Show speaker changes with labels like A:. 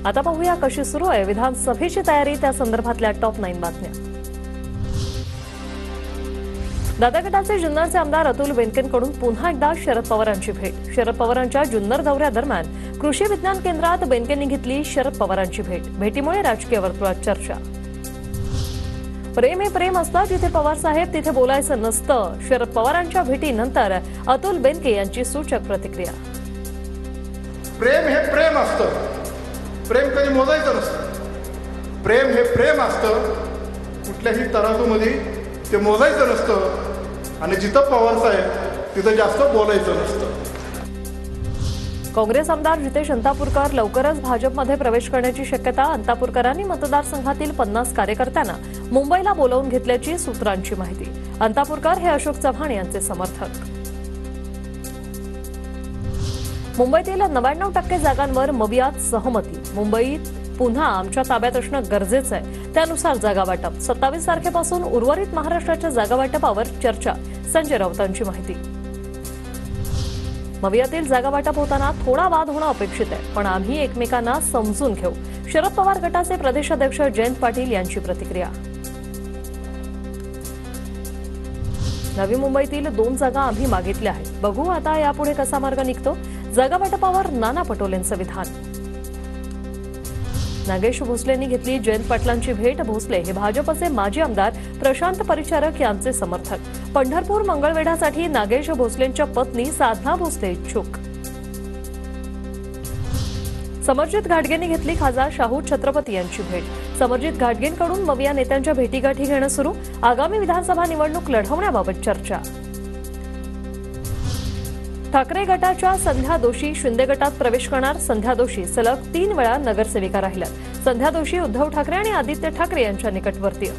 A: आता पाहूया कशी सुरू आहे विधानसभेची तयारी, त्या संदर्भातल्या टॉप 9 बातम्या। दादा गटाचे जुन्नरचे आमदार अतुल बेनकेंकडून पुन्हा एकदा शरद पवारांची भेट। शरद पवारांच्या जुन्नर दौऱ्यादरम्यान कृषी विज्ञान केंद्रात बेनकेंनी घेतली शरद पवारांची भेट। भेटीमुळे राजकीय वर्तुळात चर्चा। प्रेम हे प्रेम असतं, जिथे पवार साहेब तिथे बोलायचं नसतं। शरद पवारांच्या भेटीनंतर अतुल बेनके यांची सूचक प्रतिक्रिया।
B: प्रेम हे प्रेम असतं, प्रेम कधी मोजायचं नसतं। प्रेम हे प्रेम असतं, कुठल्याही तराजूमध्ये ते मोजायचं नसतं आणि जिथं पवार साहेब तिथं जास्त बोलायचं नसतं।
A: काँग्रेस आमदार जितेश अंतापूरकर लवकरच भाजपमध्ये प्रवेश करण्याची शक्यता। अंतापूरकरांनी मतदारसंघातील 50 कार्यकर्त्यांना मुंबईला बोलावून घेतल्याची सूत्रांची माहिती। अंतापूरकर हे अशोक चव्हाण यांचे समर्थक। मुंबईतील 99% जागांवर मवियात सहमती। मुंबईत पुन्हा आमच्या ताब्यात असणं गरजेचं आहे, त्यानुसार जागा वाटप। 27 तारखेपासून उर्वरित महाराष्ट्राच्या जागा वाटपावर चर्चा। संजय राऊतांची माहिती। मवियातील जागा वाटप होताना थोडा वाद होणं अपेक्षित आहे, पण आम्ही एकमेकांना समजून घेऊ। शरद पवार गटाचे प्रदेशाध्यक्ष जयंत पाटील यांची प्रतिक्रिया। नवी मुंबईतील 2 जागा आम्ही मागितल्या आहेत, बघू आता यापुढे कसा मार्ग निघतो। जागा वाटपावर नाना पटोलेंचं विधान। नागेश भोसलेंनी घेतली जयंत पाटलांची भेट। भोसले हे भाजपचे माजी आमदार प्रशांत परिचारक यांचे समर्थक। पंढरपूर मंगळवेढ्यासाठी नागेश भोसलेंच्या पत्नी साधना भोसले इच्छुक। समरजित घाटगेंनी घेतली खासदार शाहू छत्रपती यांची भेट। समरजित घाटगेंकडून मविया नेत्यांच्या भेटीगाठी घेणं सुरू। आगामी विधानसभा निवडणूक लढवण्याबाबत चर्चा। ठाकरे गटाच्या संध्या दोशी शिंदे गटात प्रवेश करणार। संध्या दोशी सलग 3 वेळा नगरसेविका राहिल्या। संध्या दोशी उद्धव ठाकरे आणि आदित्य ठाकरे यांच्या निकटवर्तीय।